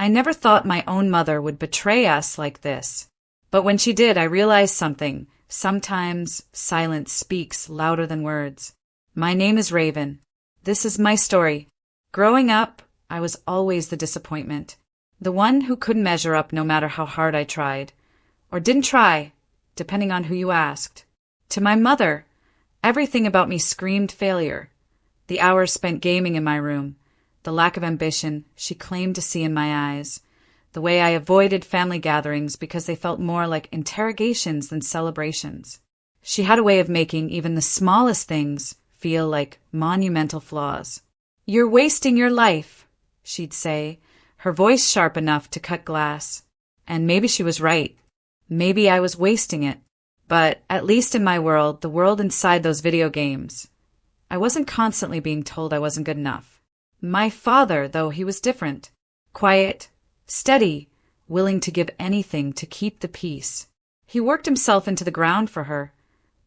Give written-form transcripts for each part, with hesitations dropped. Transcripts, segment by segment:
I never thought my own mother would betray us like this. But when she did, I realized something. Sometimes silence speaks louder than words. My name is Raven. This is my story. Growing up, I was always the disappointment. The one who couldn't measure up no matter how hard I tried. Or didn't try, depending on who you asked. To my mother, everything about me screamed failure. The hours spent gaming in my room, the lack of ambition she claimed to see in my eyes, the way I avoided family gatherings because they felt more like interrogations than celebrations. She had a way of making even the smallest things feel like monumental flaws. "You're wasting your life," she'd say, her voice sharp enough to cut glass. And maybe she was right. Maybe I was wasting it. But at least in my world, the world inside those video games, I wasn't constantly being told I wasn't good enough. My father, though, he was different. Quiet, steady, willing to give anything to keep the peace. He worked himself into the ground for her,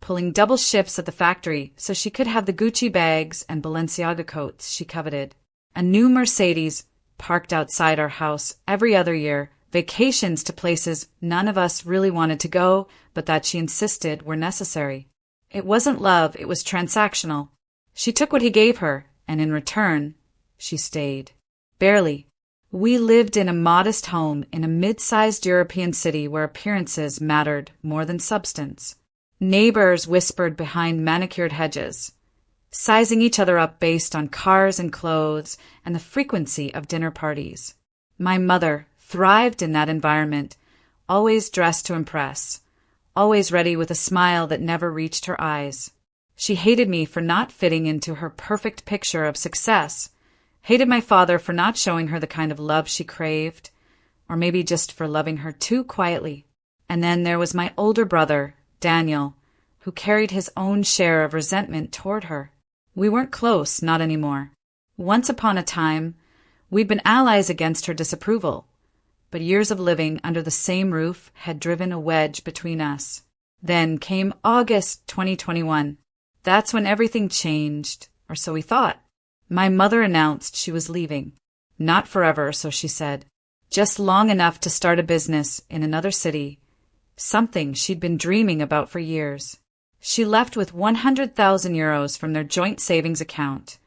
pulling double shifts at the factory so she could have the Gucci bags and Balenciaga coats she coveted. A new Mercedes parked outside our house every other year, vacations to places none of us really wanted to go, but that she insisted were necessary. It wasn't love, it was transactional. She took what he gave her, and in return, she stayed. Barely. We lived in a modest home in a mid-sized European city where appearances mattered more than substance. Neighbors whispered behind manicured hedges, sizing each other up based on cars and clothes and the frequency of dinner parties. My mother thrived in that environment, always dressed to impress, always ready with a smile that never reached her eyes. She hated me for not fitting into her perfect picture of success, hated my father for not showing her the kind of love she craved, or maybe just for loving her too quietly. And then there was my older brother, Daniel, who carried his own share of resentment toward her. We weren't close, not anymore. Once upon a time, we'd been allies against her disapproval, but years of living under the same roof had driven a wedge between us. Then came August 2021. That's when everything changed, or so we thought. My mother announced she was leaving. Not forever, so she said. Just long enough to start a business in another city, something she'd been dreaming about for years. She left with 100,000 euros from their joint savings account,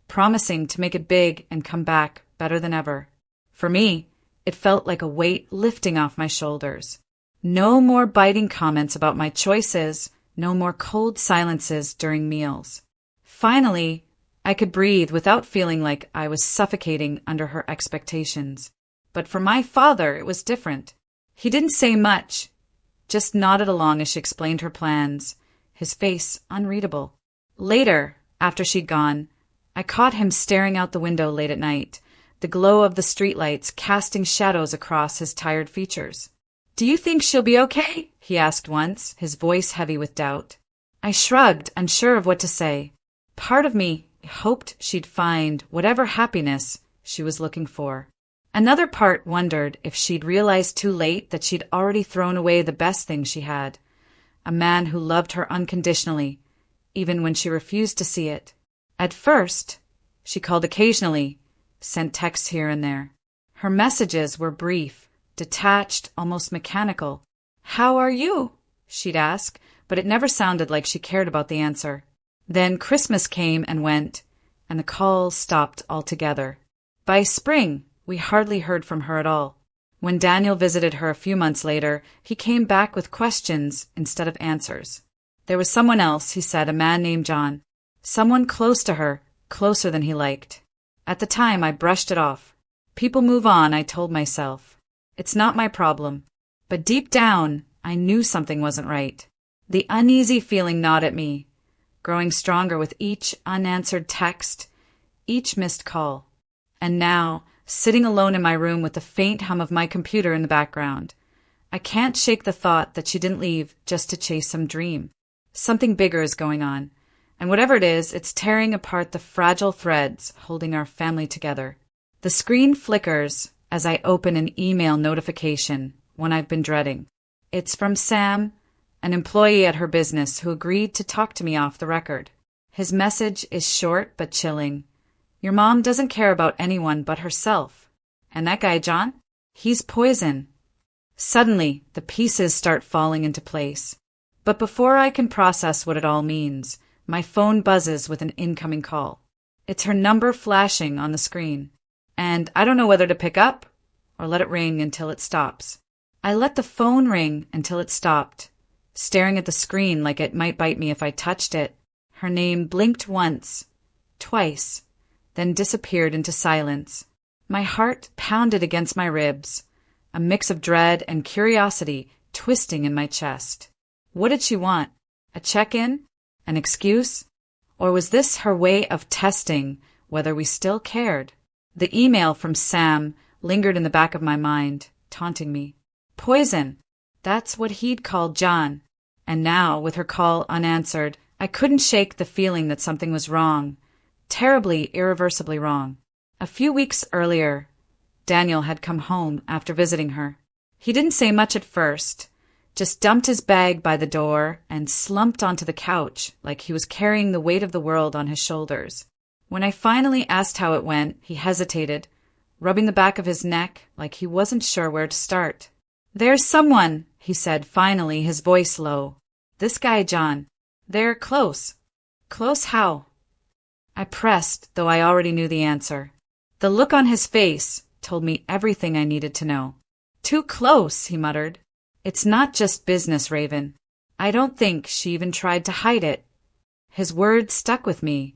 promising to make it big and come back better than ever. For me, it felt like a weight lifting off my shoulders. No more biting comments about my choices, no more cold silences during meals. Finally, I could breathe without feeling like I was suffocating under her expectations. But for my father, it was different. He didn't say much, just nodded along as she explained her plans, his face unreadable. Later, after she'd gone, I caught him staring out the window late at night, the glow of the streetlights casting shadows across his tired features. "Do you think she'll be okay?" he asked once, his voice heavy with doubt. I shrugged, unsure of what to say. Part of me hoped she'd find whatever happiness she was looking for. Another part wondered if she'd realized too late that she'd already thrown away the best thing she had, a man who loved her unconditionally, even when she refused to see it. At first, she called occasionally, sent texts here and there. Her messages were brief, detached, almost mechanical. "How are you?" she'd ask, but it never sounded like she cared about the answer. Then Christmas came and went, and the calls stopped altogether. By spring, we hardly heard from her at all. When Daniel visited her a few months later, he came back with questions instead of answers. There was someone else, he said, a man named John. Someone close to her, closer than he liked. At the time, I brushed it off. People move on, I told myself. It's not my problem. But deep down, I knew something wasn't right. The uneasy feeling gnawed at me, growing stronger with each unanswered text, each missed call. And now, sitting alone in my room with the faint hum of my computer in the background, I can't shake the thought that she didn't leave just to chase some dream. Something bigger is going on, and whatever it is, it's tearing apart the fragile threads holding our family together. The screen flickers as I open an email notification, one I've been dreading. It's from Sam, an employee at her business who agreed to talk to me off the record. His message is short but chilling. Your mom doesn't care about anyone but herself. And that guy, John? He's poison. Suddenly, the pieces start falling into place. But before I can process what it all means, my phone buzzes with an incoming call. It's her number flashing on the screen, and I don't know whether to pick up or let it ring until it stops. I let the phone ring until it stopped, staring at the screen like it might bite me if I touched it. Her name blinked once, twice, then disappeared into silence. My heart pounded against my ribs, a mix of dread and curiosity twisting in my chest. What did she want? A check-in? An excuse? Or was this her way of testing whether we still cared? The email from Sam lingered in the back of my mind, taunting me. Poison. That's what he'd called John. And now, with her call unanswered, I couldn't shake the feeling that something was wrong. Terribly, irreversibly wrong. A few weeks earlier, Daniel had come home after visiting her. He didn't say much at first, just dumped his bag by the door and slumped onto the couch like he was carrying the weight of the world on his shoulders. When I finally asked how it went, he hesitated, rubbing the back of his neck like he wasn't sure where to start. There's someone, he said finally, his voice low. This guy, John. They're close. Close how? I pressed, though I already knew the answer. The look on his face told me everything I needed to know. Too close, he muttered. It's not just business, Raven. I don't think she even tried to hide it. His words stuck with me,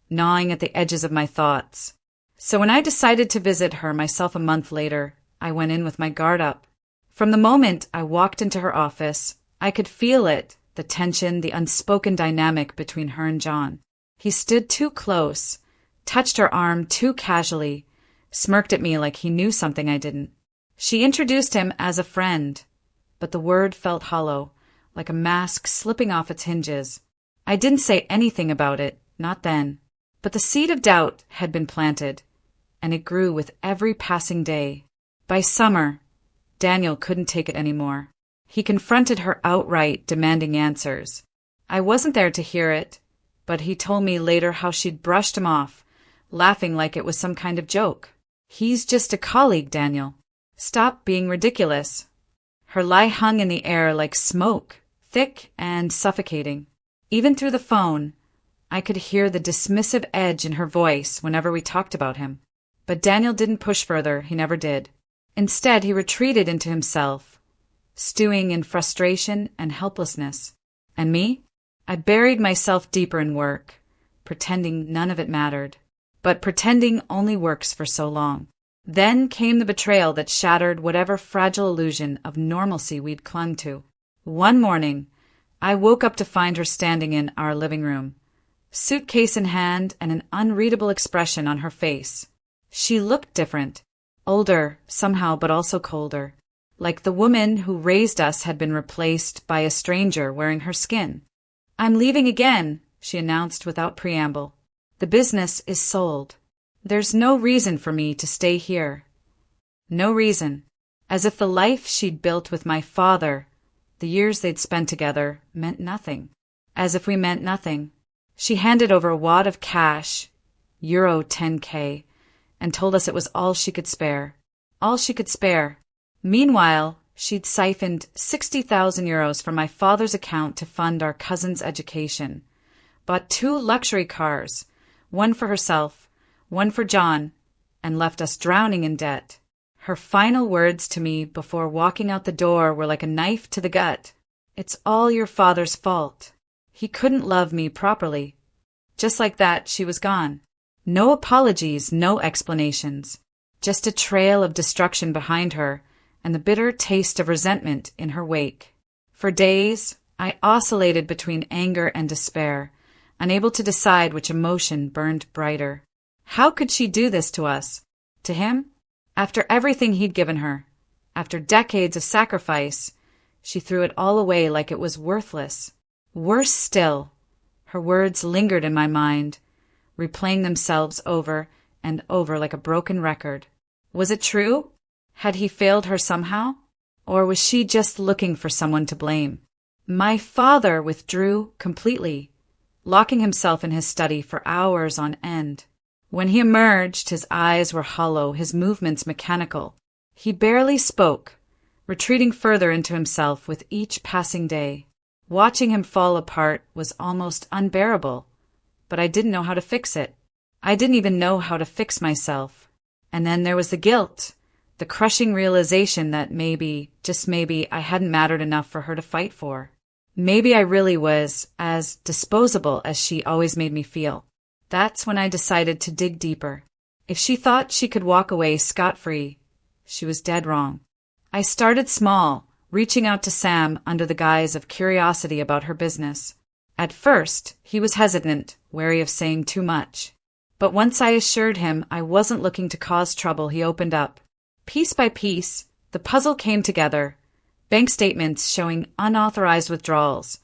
gnawing at the edges of my thoughts. So when I decided to visit her myself a month later, I went in with my guard up. From the moment I walked into her office, I could feel it, the tension, the unspoken dynamic between her and John. He stood too close, touched her arm too casually, smirked at me like he knew something I didn't. She introduced him as a friend, but the word felt hollow, like a mask slipping off its hinges. I didn't say anything about it, not then, but the seed of doubt had been planted, and it grew with every passing day. By summer, Daniel couldn't take it anymore. He confronted her outright, demanding answers. I wasn't there to hear it, but he told me later how she'd brushed him off, laughing like it was some kind of joke. He's just a colleague, Daniel. Stop being ridiculous. Her lie hung in the air like smoke, thick and suffocating. Even through the phone, I could hear the dismissive edge in her voice whenever we talked about him. But Daniel didn't push further, he never did. Instead, he retreated into himself, stewing in frustration and helplessness. And me? I buried myself deeper in work, pretending none of it mattered. But pretending only works for so long. Then came the betrayal that shattered whatever fragile illusion of normalcy we'd clung to. One morning, I woke up to find her standing in our living room, suitcase in hand and an unreadable expression on her face. She looked different, older somehow but also colder, like the woman who raised us had been replaced by a stranger wearing her skin. I'm leaving again, she announced without preamble. The business is sold. There's no reason for me to stay here. No reason. As if the life she'd built with my father, the years they'd spent together, meant nothing. As if we meant nothing. She handed over a wad of cash, euro 10K, and told us it was all she could spare. All she could spare. Meanwhile, she'd siphoned 60,000 euros from my father's account to fund our cousin's education. Bought 2 luxury cars, one for herself, one for John, and left us drowning in debt. Her final words to me before walking out the door were like a knife to the gut. It's all your father's fault. He couldn't love me properly. Just like that, she was gone. No apologies, no explanations. Just a trail of destruction behind her, and the bitter taste of resentment in her wake. For days, I oscillated between anger and despair, unable to decide which emotion burned brighter. How could she do this to us? To him? After everything he'd given her, after decades of sacrifice, she threw it all away like it was worthless. Worse still, her words lingered in my mind, replaying themselves over and over like a broken record. Was it true? Had he failed her somehow? Or was she just looking for someone to blame? My father withdrew completely, locking himself in his study for hours on end. When he emerged, his eyes were hollow, his movements mechanical. He barely spoke, retreating further into himself with each passing day. Watching him fall apart was almost unbearable, but I didn't know how to fix it. I didn't even know how to fix myself. And then there was the guilt, the crushing realization that maybe, just maybe, I hadn't mattered enough for her to fight for. Maybe I really was as disposable as she always made me feel. That's when I decided to dig deeper. If she thought she could walk away scot-free, she was dead wrong. I started small, reaching out to Sam under the guise of curiosity about her business. At first, he was hesitant, wary of saying too much. But once I assured him I wasn't looking to cause trouble, he opened up. Piece by piece, the puzzle came together. Bank statements showing unauthorized withdrawals,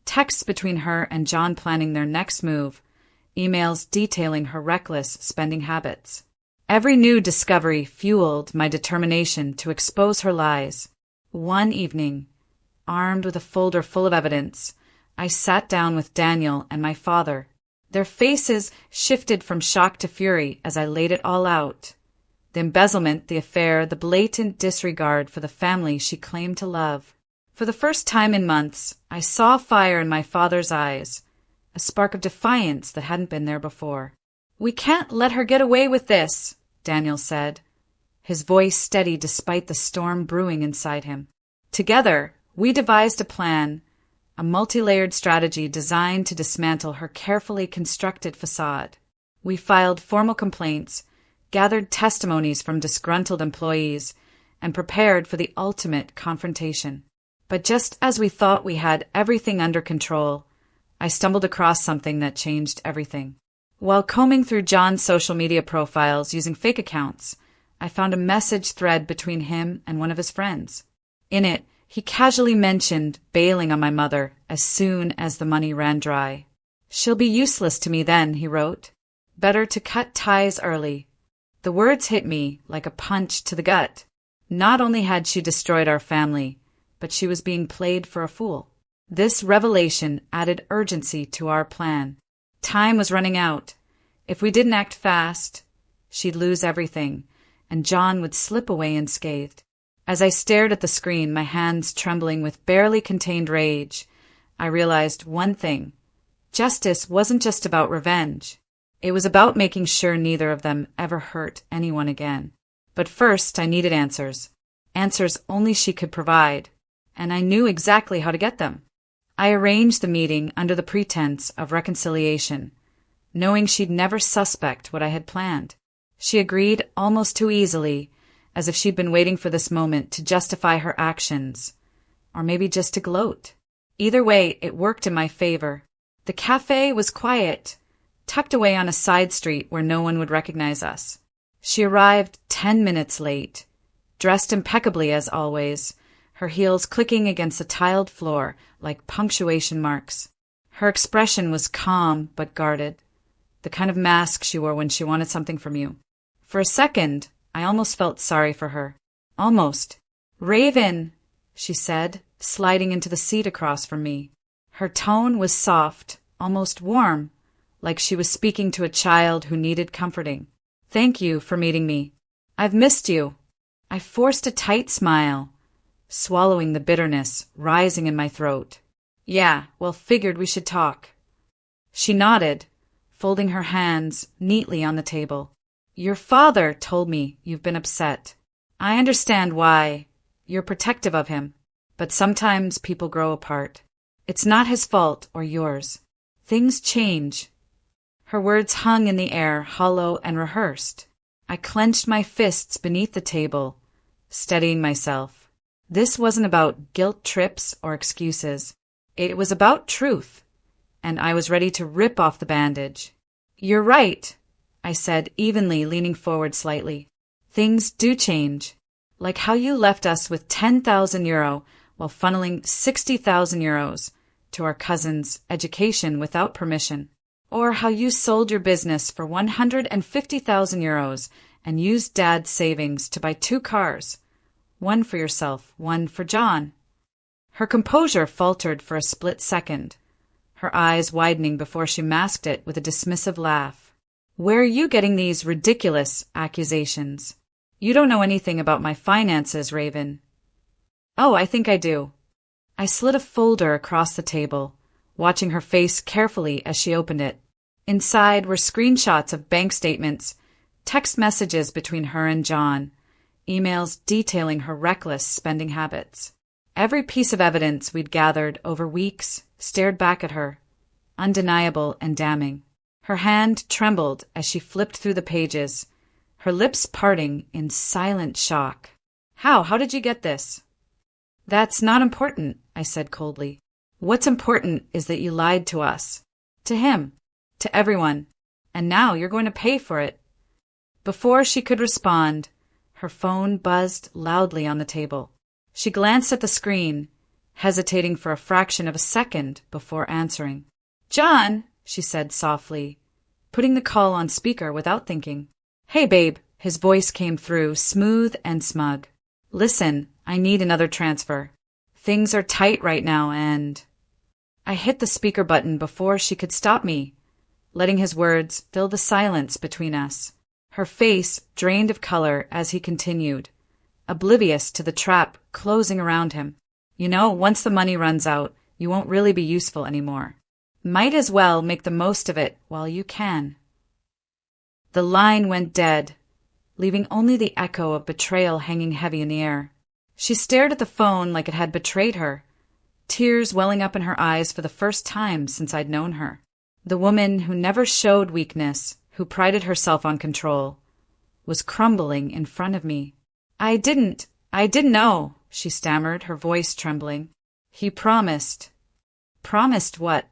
texts between her and John planning their next move, emails detailing her reckless spending habits. Every new discovery fueled my determination to expose her lies. One evening, armed with a folder full of evidence, I sat down with Daniel and my father. Their faces shifted from shock to fury as I laid it all out. The embezzlement, the affair, the blatant disregard for the family she claimed to love. For the first time in months, I saw fire in my father's eyes, a spark of defiance that hadn't been there before. "We can't let her get away with this," Daniel said, his voice steady despite the storm brewing inside him. Together, we devised a plan, a multi-layered strategy designed to dismantle her carefully constructed facade. We filed formal complaints, gathered testimonies from disgruntled employees, and prepared for the ultimate confrontation. But just as we thought we had everything under control, I stumbled across something that changed everything. While combing through John's social media profiles using fake accounts, I found a message thread between him and one of his friends. In it, he casually mentioned bailing on my mother as soon as the money ran dry. "She'll be useless to me then," he wrote. "Better to cut ties early." The words hit me like a punch to the gut. Not only had she destroyed our family, but she was being played for a fool. This revelation added urgency to our plan. Time was running out. If we didn't act fast, she'd lose everything, and John would slip away unscathed. As I stared at the screen, my hands trembling with barely contained rage, I realized one thing. Justice wasn't just about revenge. It was about making sure neither of them ever hurt anyone again. But first, I needed answers. Answers only she could provide, and I knew exactly how to get them. I arranged the meeting under the pretense of reconciliation, knowing she'd never suspect what I had planned. She agreed almost too easily, as if she'd been waiting for this moment to justify her actions, or maybe just to gloat. Either way, it worked in my favor. The cafe was quiet, tucked away on a side street where no one would recognize us. She arrived 10 minutes late, dressed impeccably as always, her heels clicking against the tiled floor like punctuation marks. Her expression was calm but guarded, the kind of mask she wore when she wanted something from you. For a second, I almost felt sorry for her. Almost. "Raven," she said, sliding into the seat across from me. Her tone was soft, almost warm, like she was speaking to a child who needed comforting. "Thank you for meeting me. I've missed you." I forced a tight smile, swallowing the bitterness rising in my throat. "Yeah, well, figured we should talk." She nodded, folding her hands neatly on the table. "Your father told me you've been upset. I understand why. You're protective of him. But sometimes people grow apart. It's not his fault or yours. Things change." Her words hung in the air, hollow and rehearsed. I clenched my fists beneath the table, steadying myself. This wasn't about guilt trips or excuses. It was about truth, and I was ready to rip off the bandage. "You're right," I said evenly, leaning forward slightly. "Things do change. Like how you left us with 10,000 euro while funneling 60,000 euros to our cousin's education without permission. Or how you sold your business for 150,000 euros and used Dad's savings to buy 2 cars, one for yourself, one for John." Her composure faltered for a split second, her eyes widening before she masked it with a dismissive laugh. "Where are you getting these ridiculous accusations?" You don't know anything about my finances, Raven. Oh, I think I do. I slid a folder across the table, watching her face carefully as she opened it. Inside were screenshots of bank statements, text messages between her and John, emails detailing her reckless spending habits. Every piece of evidence we'd gathered over weeks stared back at her, undeniable and damning. Her hand trembled as she flipped through the pages, her lips parting in silent shock. How did you get this? That's not important, I said coldly. What's important is that you lied to us. To him. To everyone. And now you're going to pay for it. Before she could respond, her phone buzzed loudly on the table. She glanced at the screen, hesitating for a fraction of a second before answering. John, she said softly, putting the call on speaker without thinking. Hey, babe, his voice came through, smooth and smug. Listen, I need another transfer. Things are tight right now and… I hit the speaker button before she could stop me, letting his words fill the silence between us. Her face drained of color as he continued, oblivious to the trap closing around him. You know, once the money runs out, you won't really be useful anymore. Might as well make the most of it while you can. The line went dead, leaving only the echo of betrayal hanging heavy in the air. She stared at the phone like it had betrayed her, tears welling up in her eyes for the first time since I'd known her. The woman who never showed weakness, who prided herself on control, was crumbling in front of me. I didn't know, she stammered, her voice trembling. He promised. Promised what?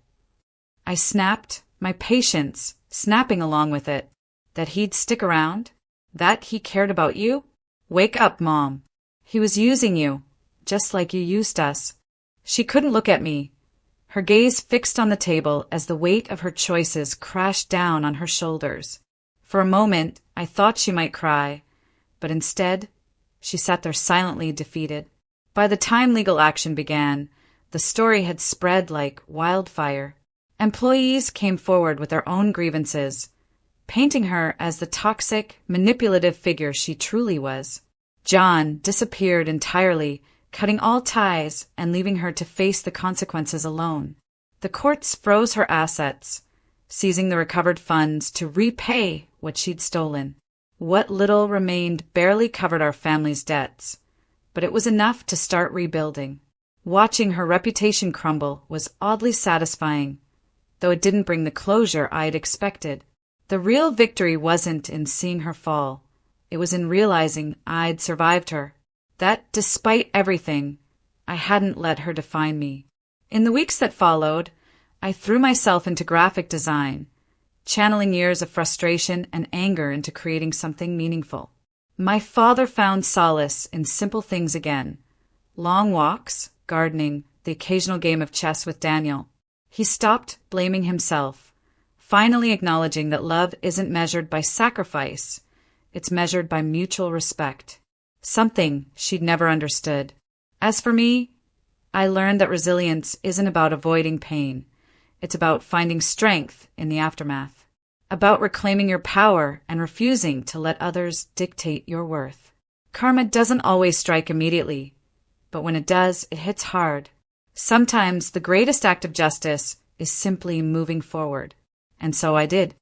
I snapped, my patience snapping along with it. That he'd stick around? That he cared about you? Wake up, Mom. He was using you, just like you used us. She couldn't look at me, her gaze fixed on the table as the weight of her choices crashed down on her shoulders. For a moment, I thought she might cry, but instead, she sat there silently defeated. By the time legal action began, the story had spread like wildfire. Employees came forward with their own grievances, painting her as the toxic, manipulative figure she truly was. John disappeared entirely, cutting all ties and leaving her to face the consequences alone. The courts froze her assets, seizing the recovered funds to repay what she'd stolen. What little remained barely covered our family's debts, but it was enough to start rebuilding. Watching her reputation crumble was oddly satisfying, though it didn't bring the closure I'd expected. The real victory wasn't in seeing her fall. It was in realizing I'd survived her. That, despite everything, I hadn't let her define me. In the weeks that followed, I threw myself into graphic design, channeling years of frustration and anger into creating something meaningful. My father found solace in simple things again. Long walks, gardening, the occasional game of chess with Daniel. He stopped blaming himself, finally acknowledging that love isn't measured by sacrifice, it's measured by mutual respect. Something she'd never understood. As for me, I learned that resilience isn't about avoiding pain. It's about finding strength in the aftermath. About reclaiming your power and refusing to let others dictate your worth. Karma doesn't always strike immediately, but when it does, it hits hard. Sometimes the greatest act of justice is simply moving forward. And so I did.